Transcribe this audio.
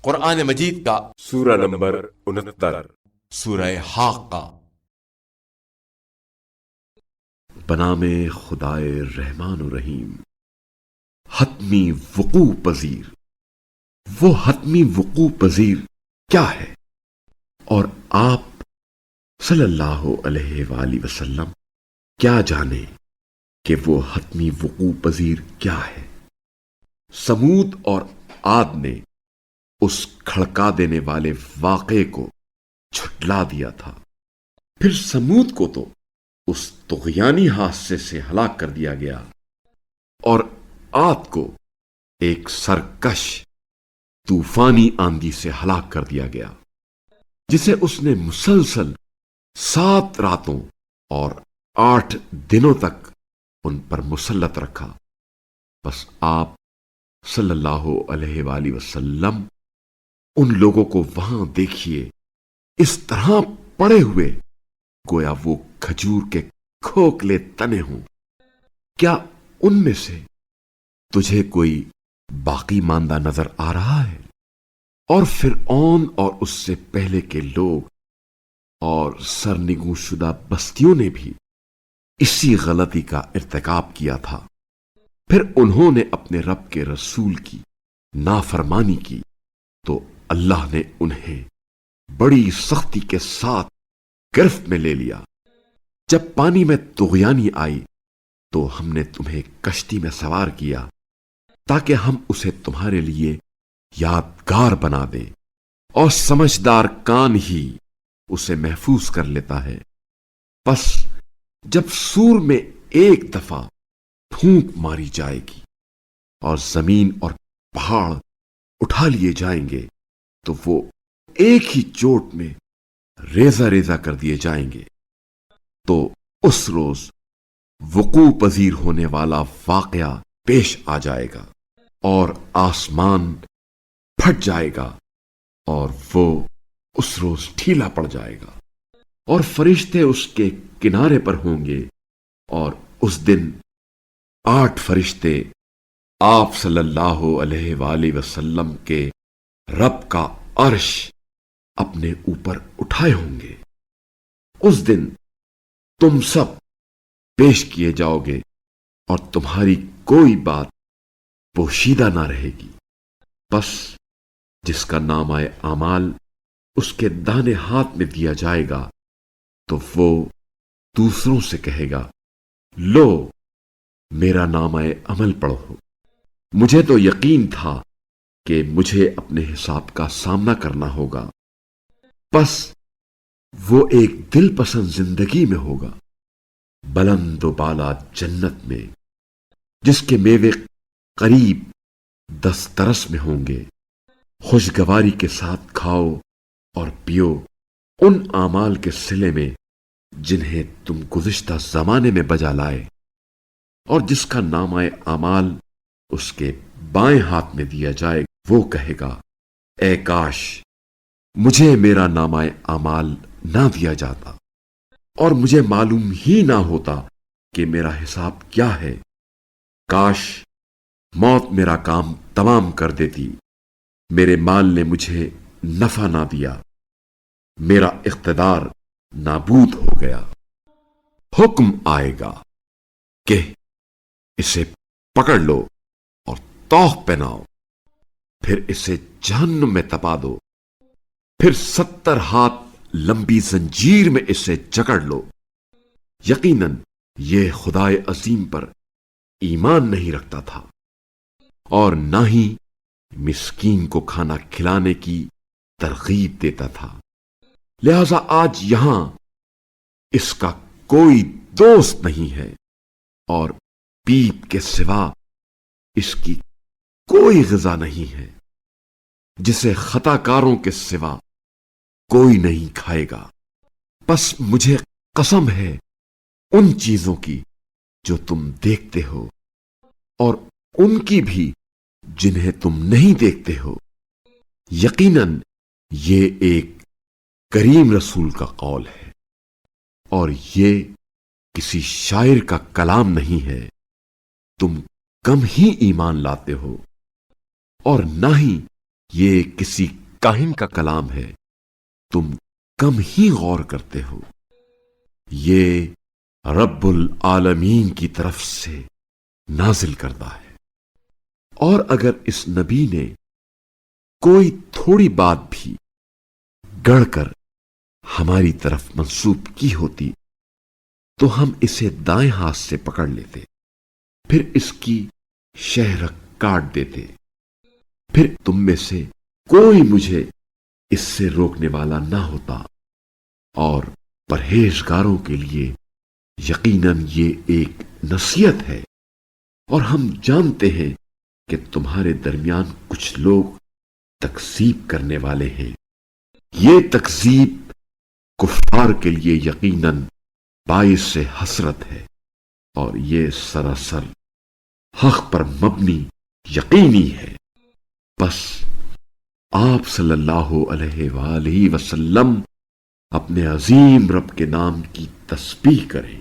قرآن مجید کا سورہ نمبر 69 سورہ حاقہ۔ بنام خدائے رحمان و رحیم۔ حتمی وقوع پذیر، وہ حتمی وقوع پذیر کیا ہے؟ اور آپ صلی اللہ علیہ وآلہ وسلم کیا جانے کہ وہ حتمی وقوع پذیر کیا ہے؟ سمود اور عاد نے اس کھڑکا دینے والے واقعے کو جھٹلا دیا تھا، پھر سمود کو تو اس طغیانی حادثے سے ہلاک کر دیا گیا، اور عاد کو ایک سرکش طوفانی آندھی سے ہلاک کر دیا گیا، جسے اس نے مسلسل 7 راتوں اور 8 دنوں تک ان پر مسلط رکھا۔ بس آپ صلی اللہ علیہ وآلہ وسلم ان لوگوں کو وہاں دیکھیے، اس طرح پڑے ہوئے گویا وہ کھجور کے کھوکھلے تنے ہوں۔ کیا ان میں سے تجھے کوئی باقی ماندہ نظر آ رہا ہے؟ اور فرعون اور اس سے پہلے کے لوگ اور سرنگوں شدہ بستیوں نے بھی اسی غلطی کا ارتکاب کیا تھا۔ پھر انہوں نے اپنے رب کے رسول کی نافرمانی کی تو اللہ نے انہیں بڑی سختی کے ساتھ گرفت میں لے لیا۔ جب پانی میں طغیانی آئی تو ہم نے تمہیں کشتی میں سوار کیا تاکہ ہم اسے تمہارے لیے یادگار بنا دیں، اور سمجھدار کان ہی اسے محفوظ کر لیتا ہے۔ پس جب سور میں ایک دفعہ پھونک ماری جائے گی اور زمین اور پہاڑ اٹھا لیے جائیں گے تو وہ ایک ہی چوٹ میں ریزہ ریزہ کر دیے جائیں گے، تو اس روز وقوع پذیر ہونے والا واقعہ پیش آ جائے گا، اور آسمان پھٹ جائے گا اور وہ اس روز ڈھیلا پڑ جائے گا، اور فرشتے اس کے کنارے پر ہوں گے، اور اس دن 8 فرشتے آپ صلی اللہ علیہ وآلہ وسلم کے رب کا عرش اپنے اوپر اٹھائے ہوں گے۔ اس دن تم سب پیش کیے جاؤ گے اور تمہاری کوئی بات پوشیدہ نہ رہے گی۔ بس جس کا نامہ اعمال اس کے دانے ہاتھ میں دیا جائے گا تو وہ دوسروں سے کہے گا، لو میرا نامہ عمل پڑھو۔ مجھے تو یقین تھا کہ مجھے اپنے حساب کا سامنا کرنا ہوگا، بس وہ ایک دل پسند زندگی میں ہوگا، بلند و بالا جنت میں، جس کے میوے قریب دسترس میں ہوں گے۔ خوشگواری کے ساتھ کھاؤ اور پیو ان اعمال کے صلے میں جنہیں تم گزشتہ زمانے میں بجا لائے، اور جس کا نامہ اعمال اس کے بائیں ہاتھ میں دیا جائے وہ کہے گا، اے کاش مجھے میرا نامہ اعمال نہ دیا جاتا اور مجھے معلوم ہی نہ ہوتا کہ میرا حساب کیا ہے۔ کاش موت میرا کام تمام کر دیتی، میرے مال نے مجھے نفع نہ دیا، میرا اقتدار نابود ہو گیا۔ حکم آئے گا کہ اسے پکڑ لو اور طوق پہناؤ، پھر اسے جہنم میں تپا دو، پھر 70 ہاتھ لمبی زنجیر میں اسے جکڑ لو۔ یقیناً یہ خدائے عظیم پر ایمان نہیں رکھتا تھا، اور نہ ہی مسکین کو کھانا کھلانے کی ترغیب دیتا تھا، لہذا آج یہاں اس کا کوئی دوست نہیں ہے، اور پیپ کے سوا اس کی کوئی غذا نہیں ہے، جسے خطا کاروں کے سوا کوئی نہیں کھائے گا۔ پس مجھے قسم ہے ان چیزوں کی جو تم دیکھتے ہو، اور ان کی بھی جنہیں تم نہیں دیکھتے ہو۔ یقیناً یہ ایک کریم رسول کا قول ہے، اور یہ کسی شاعر کا کلام نہیں ہے۔ تم کم ہی ایمان لاتے ہو، اور نہ ہی یہ کسی کاہن کا کلام ہے، تم کم ہی غور کرتے ہو۔ یہ رب العالمین کی طرف سے نازل کردہ ہے، اور اگر اس نبی نے کوئی تھوڑی بات بھی گڑھ کر ہماری طرف منسوب کی ہوتی تو ہم اسے دائیں ہاتھ سے پکڑ لیتے، پھر اس کی شہرک کاٹ دیتے، پھر تم میں سے کوئی مجھے اس سے روکنے والا نہ ہوتا، اور پرہیزگاروں کے لیے یقیناً یہ ایک نصیحت ہے۔ اور ہم جانتے ہیں کہ تمہارے درمیان کچھ لوگ تکذیب کرنے والے ہیں، یہ تکذیب کفار کے لیے یقیناً باعث حسرت ہے، اور یہ سراسر حق پر مبنی یقینی ہے۔ بس آپ صلی اللہ علیہ وآلہ وسلم اپنے عظیم رب کے نام کی تسبیح کریں۔